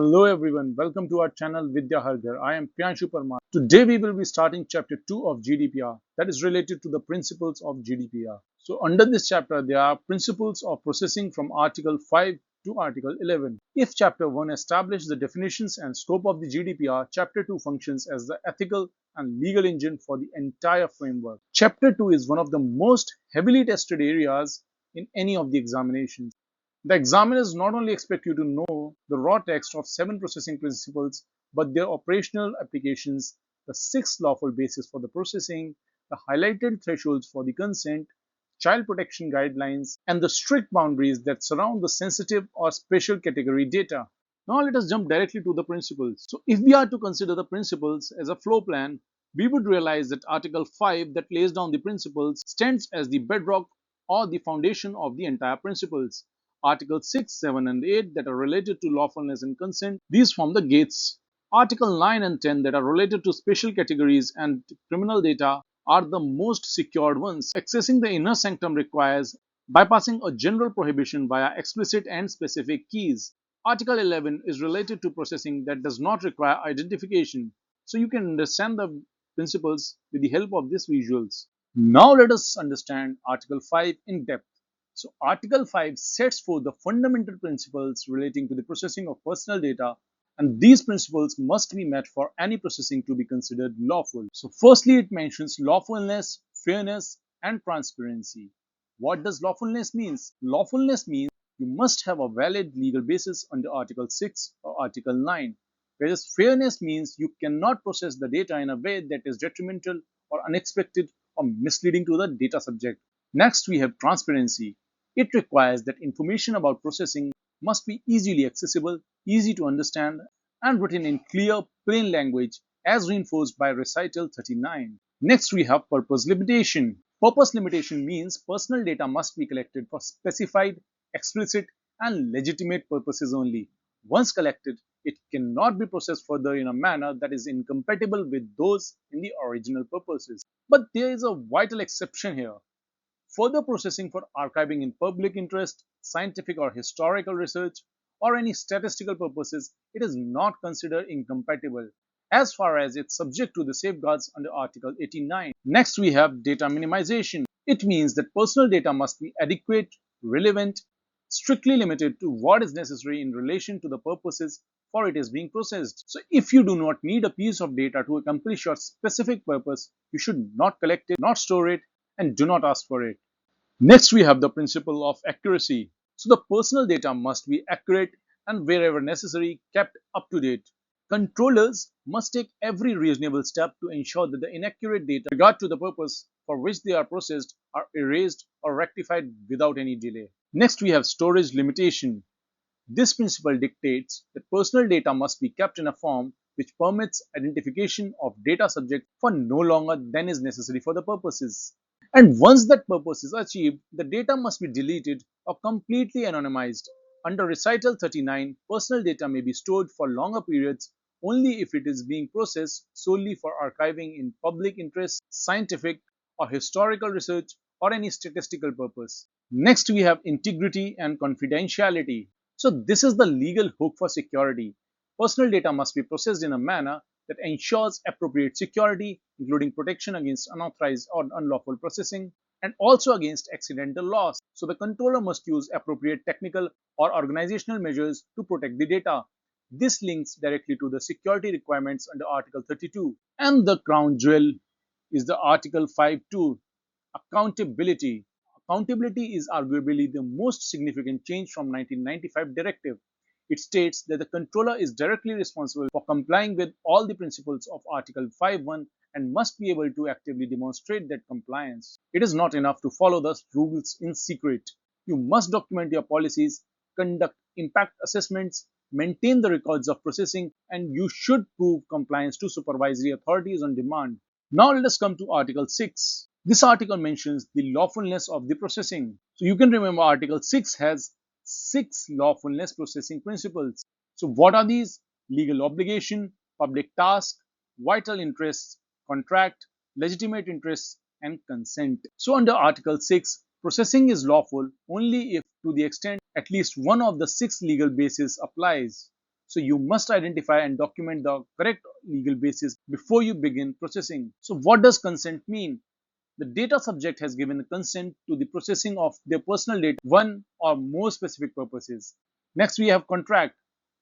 Hello everyone, welcome to our channel Vidya Harghar. I am Priyanshu Parmar. Today we will be starting chapter 2 of GDPR, that is related to the principles of GDPR. So under this chapter there are principles of processing from article 5 to article 11. If chapter 1 established the definitions and scope of the GDPR, chapter 2 functions as the ethical and legal engine for the entire framework. Chapter 2 is one of the most heavily tested areas in any of the examinations. The examiners not only expect you to know the raw text of 7 processing principles, but their operational applications, the 6 lawful bases for the processing, the highlighted thresholds for the consent, child protection guidelines, and the strict boundaries that surround the sensitive or special category data. Now let us jump directly to the principles. So if we are to consider the principles as a flow plan, we would realize that Article 5 that lays down the principles stands as the bedrock or the foundation of the entire principles. Article 6, 7 and 8 that are related to lawfulness and consent, these form the gates. Article 9 and 10 that are related to special categories and criminal data are the most secured ones. Accessing the inner sanctum requires bypassing a general prohibition via explicit and specific keys. Article 11 is related to processing that does not require identification. So you can understand the principles with the help of these visuals. Now let us understand Article 5 in depth. So Article 5 sets forth the fundamental principles relating to the processing of personal data, and these principles must be met for any processing to be considered lawful. So firstly, it mentions lawfulness, fairness, and transparency. What does lawfulness mean? Lawfulness means you must have a valid legal basis under Article 6 or Article 9, whereas fairness means you cannot process the data in a way that is detrimental or unexpected or misleading to the data subject. Next, we have transparency. It requires that information about processing must be easily accessible, easy to understand, and written in clear, plain language as reinforced by Recital 39. Next, we have purpose limitation. Purpose limitation means personal data must be collected for specified, explicit, and legitimate purposes only. Once collected, it cannot be processed further in a manner that is incompatible with those in the original purposes. But there is a vital exception here. Further processing for archiving in public interest, scientific or historical research, or any statistical purposes, it is not considered incompatible as far as it's subject to the safeguards under Article 89. Next, we have data minimization. It means that personal data must be adequate, relevant, strictly limited to what is necessary in relation to the purposes for it is being processed. So if you do not need a piece of data to accomplish your specific purpose, you should not collect it, not store it, and do not ask for it. Next, we have the principle of accuracy. So the personal data must be accurate and wherever necessary kept up to date. Controllers must take every reasonable step to ensure that the inaccurate data with regard to the purpose for which they are processed are erased or rectified without any delay. Next, we have storage limitation. This principle dictates that personal data must be kept in a form which permits identification of data subject for no longer than is necessary for the purposes. And once that purpose is achieved, the data must be deleted or completely anonymized. Under Recital 39, personal data may be stored for longer periods only if it is being processed solely for archiving in public interest, scientific or historical research, or any statistical purpose. Next, we have integrity and confidentiality. So this is the legal hook for security. Personal data must be processed in a manner that ensures appropriate security, including protection against unauthorized or unlawful processing, and also against accidental loss. So the controller must use appropriate technical or organizational measures to protect the data. This links directly to the security requirements under Article 32. And the crown jewel is the Article 5.2, accountability. Accountability is arguably the most significant change from 1995 directive. It states that the controller is directly responsible for complying with all the principles of Article 5.1 and must be able to actively demonstrate that compliance. It is not enough to follow the rules in secret. You must document your policies, conduct impact assessments, maintain the records of processing, and you should prove compliance to supervisory authorities on demand. Now let us come to Article 6. This article mentions the lawfulness of the processing. So you can remember Article 6 has 6 lawfulness processing principles. So what are these? Legal obligation, public task, vital interests, contract, legitimate interests, and consent. So under Article 6, processing is lawful only if to the extent at least one of the 6 legal bases applies. So you must identify and document the correct legal basis before you begin processing. So what does consent mean? The data subject has given consent to the processing of their personal data for one or more specific purposes. Next, we have contract.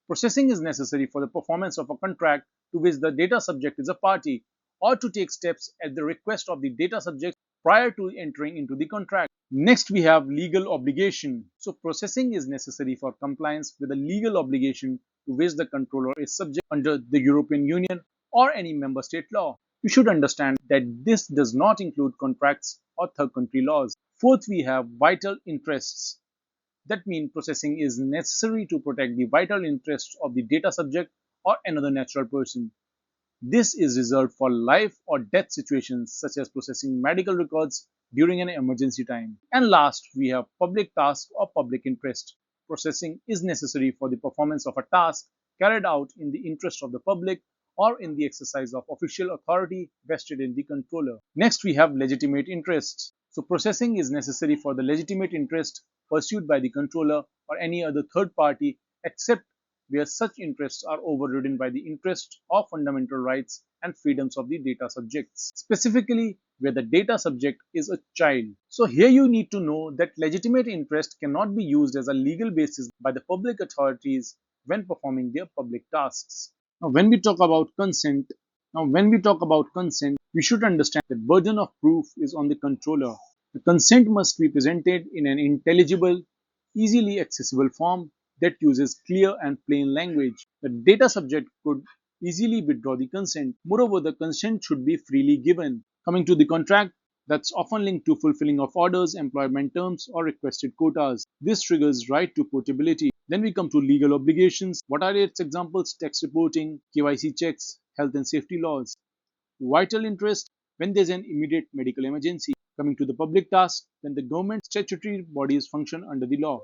Processing is necessary for the performance of a contract to which the data subject is a party, or to take steps at the request of the data subject prior to entering into the contract. Next, we have legal obligation. So processing is necessary for compliance with a legal obligation to which the controller is subject under the European Union or any member state law. You should understand that this does not include contracts or third country laws. Fourth, we have vital interests. That means processing is necessary to protect the vital interests of the data subject or another natural person. This is reserved for life or death situations such as processing medical records during an emergency time. And last, we have public task or public interest. Processing is necessary for the performance of a task carried out in the interest of the public or in the exercise of official authority vested in the controller. Next, we have legitimate interests. So processing is necessary for the legitimate interest pursued by the controller or any other third party except where such interests are overridden by the interest of fundamental rights and freedoms of the data subjects, specifically where the data subject is a child. So here you need to know that legitimate interest cannot be used as a legal basis by the public authorities when performing their public tasks. Now when we talk about consent, we should understand that burden of proof is on the controller. The consent must be presented in an intelligible, easily accessible form that uses clear and plain language. The data subject could easily withdraw the consent. Moreover, the consent should be freely given. Coming to the contract, that's often linked to fulfilling of orders, employment terms, or requested quotas. This triggers right to portability. Then we come to legal obligations. What are its examples? Tax reporting, KYC checks, health and safety laws. Vital interest when there's an immediate medical emergency. Coming to the public task, when the government statutory bodies function under the law.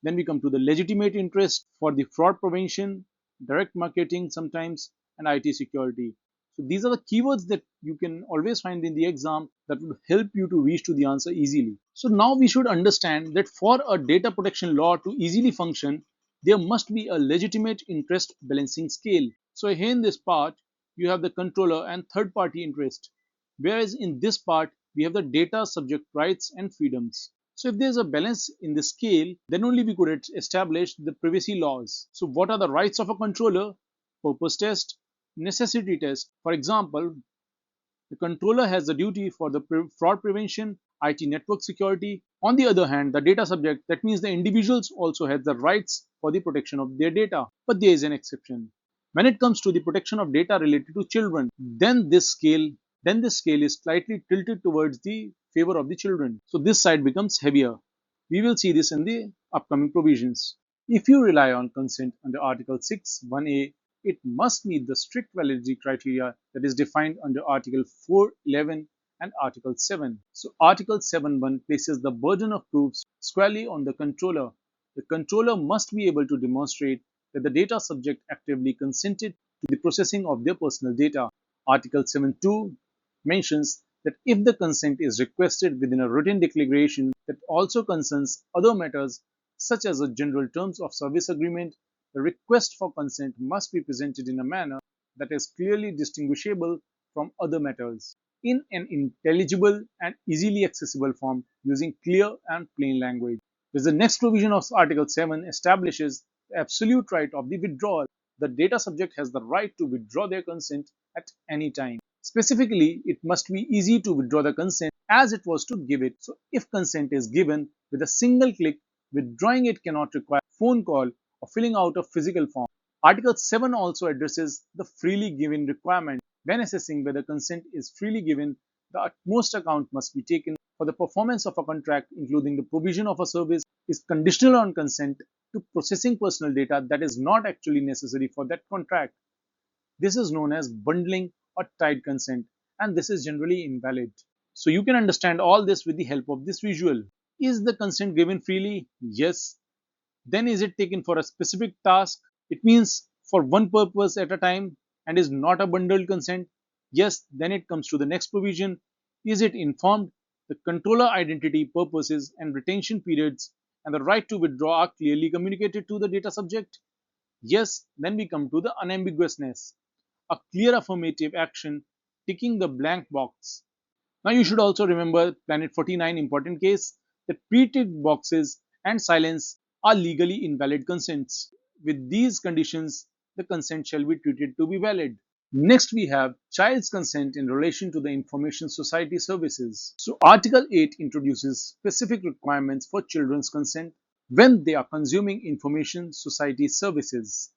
Then we come to the legitimate interest for the fraud prevention, direct marketing sometimes, and IT security. So these are the keywords that you can always find in the exam that would help you to reach to the answer easily. So now we should understand that for a data protection law to easily function, there must be a legitimate interest balancing scale. So here in this part, you have the controller and third party interest, whereas in this part, we have the data subject rights and freedoms. So if there's a balance in the scale, then only we could establish the privacy laws. So what are the rights of a controller? Purpose test, necessity test. For example, the controller has the duty for the fraud prevention, IT network security. On the other hand, the data subject, that means the individuals also have the rights for the protection of their data. But there is an exception. When it comes to the protection of data related to children, then this scale is slightly tilted towards the favor of the children. So this side becomes heavier. We will see this in the upcoming provisions. If you rely on consent under Article 6, 1A, it must meet the strict validity criteria that is defined under Article 411 and Article 7. So Article 7.1 places the burden of proof squarely on the controller. The controller must be able to demonstrate that the data subject actively consented to the processing of their personal data. Article 7.2 mentions that if the consent is requested within a written declaration that also concerns other matters such as the general terms of service agreement, the request for consent must be presented in a manner that is clearly distinguishable from other matters in an intelligible and easily accessible form using clear and plain language. The next provision of Article 7 establishes the absolute right of the withdrawal. The data subject has the right to withdraw their consent at any time. Specifically, it must be easy to withdraw the consent as it was to give it. So if consent is given with a single click, withdrawing it cannot require a phone call or filling out a physical form. Article 7 also addresses the freely given requirement. When assessing whether consent is freely given, the utmost account must be taken for the performance of a contract, including the provision of a service, is conditional on consent to processing personal data that is not actually necessary for that contract. This is known as bundling or tied consent, and this is generally invalid. So you can understand all this with the help of this visual. Is the consent given freely? Yes. Then is it taken for a specific task? It means for one purpose at a time and is not a bundled consent? Yes. Then it comes to the next provision. Is it informed? The controller identity, purposes, and retention periods and the right to withdraw are clearly communicated to the data subject. Yes, then we come to the unambiguousness, a clear affirmative action, ticking the blank box. Now you should also remember Planet 49 important case that pre-ticked boxes and silence are legally invalid consents. With these conditions, the consent shall be treated to be valid. Next, we have child's consent in relation to the information society services. So, Article 8 introduces specific requirements for children's consent when they are consuming information society services,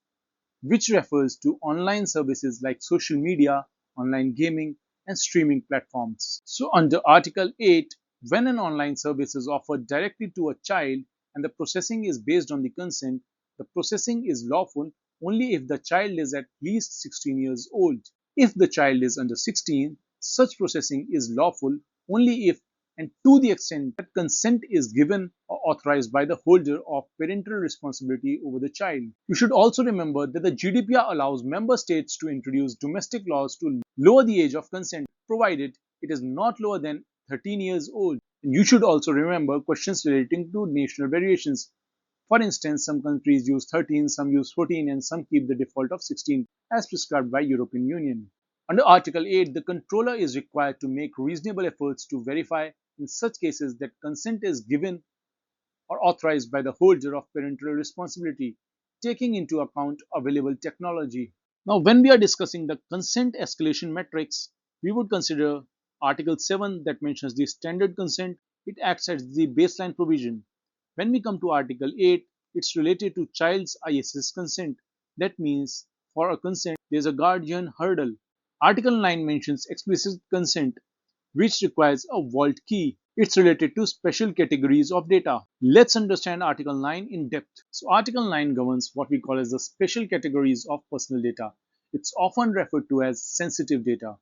which refers to online services like social media, online gaming, and streaming platforms. So, under Article 8, when an online service is offered directly to a child and the processing is based on the consent, the processing is lawful only if the child is at least 16 years old. If the child is under 16, such processing is lawful only if and to the extent that consent is given or authorized by the holder of parental responsibility over the child. You should also remember that the GDPR allows member states to introduce domestic laws to lower the age of consent, provided it is not lower than 13 years old. And you should also remember questions relating to national variations. For instance, some countries use 13, some use 14, and some keep the default of 16 as prescribed by European Union. Under Article 8, the controller is required to make reasonable efforts to verify in such cases that consent is given or authorized by the holder of parental responsibility, taking into account available technology. Now, when we are discussing the consent escalation metrics, we would consider Article 7 that mentions the standard consent. It acts as the baseline provision. When we come to Article 8, it's related to child's ISS consent. That means for a consent, there's a guardian hurdle. Article 9 mentions explicit consent, which requires a vault key. It's related to special categories of data. Let's understand Article 9 in depth. So Article 9 governs what we call as the special categories of personal data. It's often referred to as sensitive data.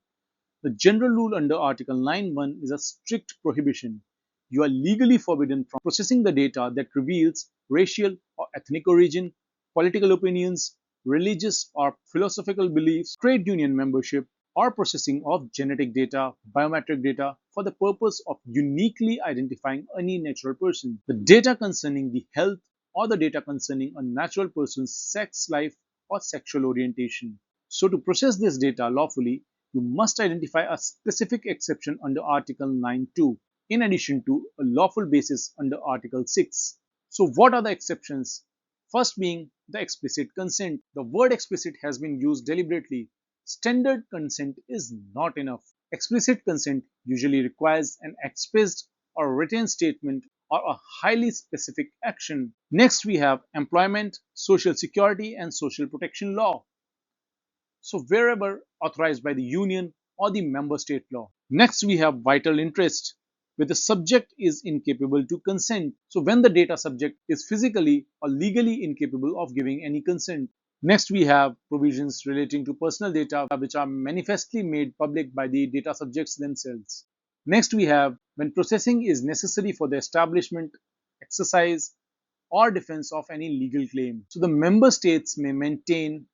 The general rule under Article 9(1) is a strict prohibition. You are legally forbidden from processing the data that reveals racial or ethnic origin, political opinions, religious or philosophical beliefs, trade union membership, or processing of genetic data, biometric data for the purpose of uniquely identifying any natural person. The data concerning the health or the data concerning a natural person's sex life or sexual orientation. So to process this data lawfully, you must identify a specific exception under Article 9(2), in addition to a lawful basis under Article 6. So what are the exceptions? First being the explicit consent. The word explicit has been used deliberately. Standard consent is not enough. Explicit consent usually requires an expressed or written statement or a highly specific action. Next, we have employment, social security, and social protection law. So, wherever authorized by the union or the member state law. Next, we have vital interest, where the subject is incapable to consent. So, when the data subject is physically or legally incapable of giving any consent. Next, we have provisions relating to personal data which are manifestly made public by the data subjects themselves. Next, we have when processing is necessary for the establishment, exercise, or defense of any legal claim. So, the member states may maintain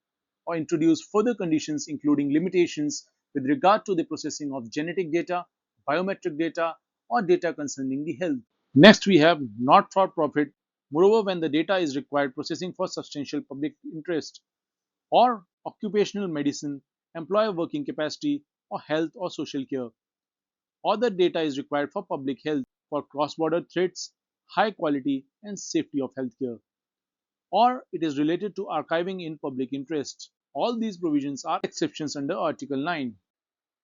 or introduce further conditions including limitations with regard to the processing of genetic data, biometric data, or data concerning the health. Next, we have not for profit. Moreover, when the data is required processing for substantial public interest or occupational medicine, employer working capacity, or health or social care, or the data is required for public health, for cross-border threats, high quality and safety of healthcare, or it is related to archiving in public interest. All these provisions are exceptions under Article 9.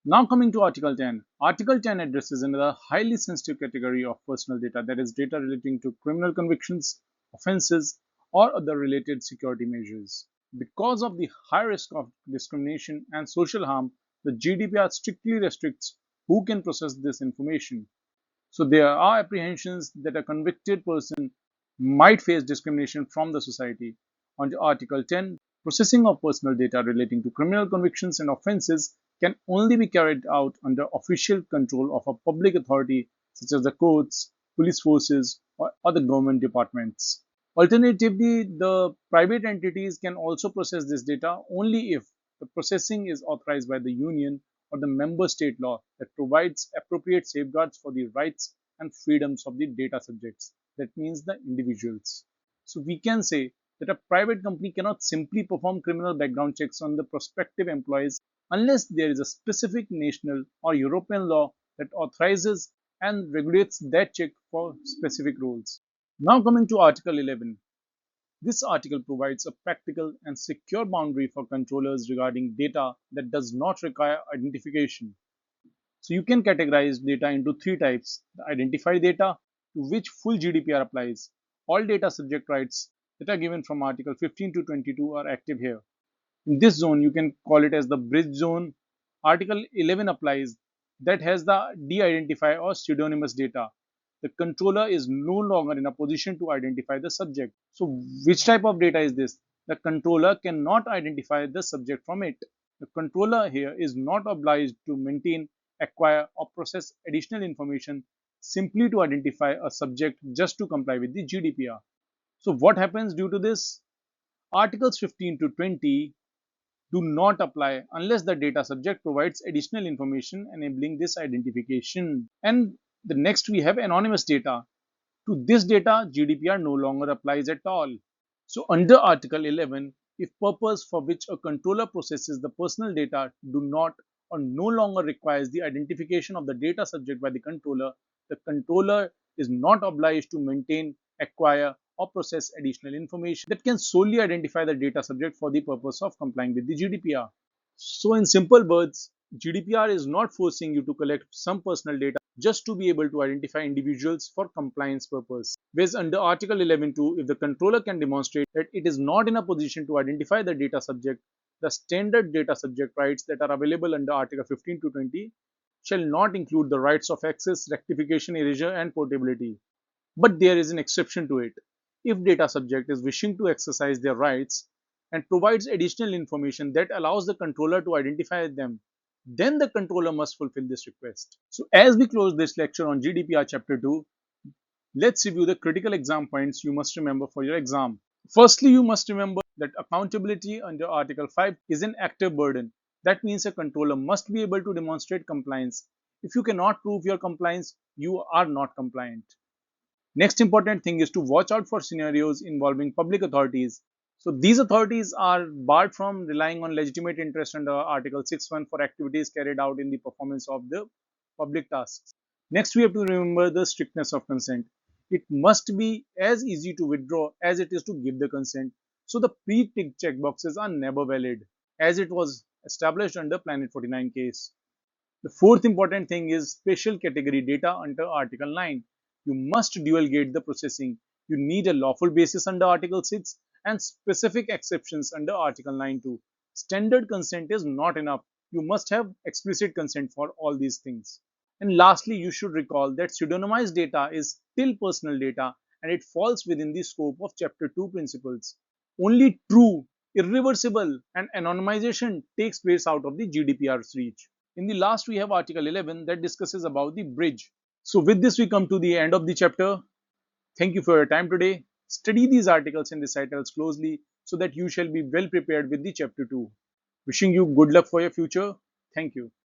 Now coming to Article 10. Article 10 addresses another highly sensitive category of personal data, that is data relating to criminal convictions, offenses, or other related security measures. Because of the high risk of discrimination and social harm, the GDPR strictly restricts who can process this information. So there are apprehensions that a convicted person might face discrimination from the society. Under Article 10, processing of personal data relating to criminal convictions and offences can only be carried out under official control of a public authority such as the courts, police forces, or other government departments. Alternatively, the private entities can also process this data only if the processing is authorized by the union or the member state law that provides appropriate safeguards for the rights and freedoms of the data subjects. That means the individuals. So we can say that a private company cannot simply perform criminal background checks on the prospective employees unless there is a specific national or European law that authorizes and regulates that check for specific roles. Now coming to Article 11. This article provides a practical and secure boundary for controllers regarding data that does not require identification. So you can categorize data into three types: the identified data, to which full GDPR applies. All data subject rights that are given from Article 15 to 22 are active here. In this zone, you can call it as the bridge zone. Article 11 applies, that has the de-identify or pseudonymous data. The controller is no longer in a position to identify the subject. So which type of data is this? The controller cannot identify the subject from it. The controller here is not obliged to maintain, acquire or process additional information simply to identify a subject just to comply with the GDPR. So what happens due to this? Articles 15 to 20 do not apply unless the data subject provides additional information enabling this identification. And the next we have anonymous data. To this data, GDPR no longer applies at all. So under Article 11, if purpose for which a controller processes the personal data do not or no longer requires the identification of the data subject by the controller is not obliged to maintain, acquire or process additional information that can solely identify the data subject for the purpose of complying with the GDPR. So in simple words, GDPR is not forcing you to collect some personal data just to be able to identify individuals for compliance purpose. Whereas under Article 11.2, if the controller can demonstrate that it is not in a position to identify the data subject, the standard data subject rights that are available under Article 15 to 20 shall not include the rights of access, rectification, erasure, and portability. But there is an exception to it. If data subject is wishing to exercise their rights and provides additional information that allows the controller to identify them, then the controller must fulfill this request. So as we close this lecture on GDPR Chapter 2, let's review the critical exam points you must remember for your exam. Firstly, you must remember that accountability under Article 5 is an active burden. That means a controller must be able to demonstrate compliance. If you cannot prove your compliance, you are not compliant. Next important thing is to watch out for scenarios involving public authorities. So these authorities are barred from relying on legitimate interest under Article 6.1 for activities carried out in the performance of the public tasks. Next, we have to remember the strictness of consent. It must be as easy to withdraw as it is to give the consent. So the pre-tick checkboxes are never valid, as it was established under Planet 49 case. The fourth important thing is special category data under Article 9. You must dual gate the processing. You need a lawful basis under Article 6 and specific exceptions under Article 9 too. Standard consent is not enough. You must have explicit consent for all these things. And lastly, you should recall that pseudonymized data is still personal data and it falls within the scope of Chapter 2 principles. Only true, irreversible, and anonymization takes place out of the GDPR's reach. In the last, we have Article 11 that discusses about the bridge. So with this, we come to the end of the chapter. Thank you for your time today. Study these articles and recitals closely so that you shall be well prepared with the chapter 2. Wishing you good luck for your future. Thank you.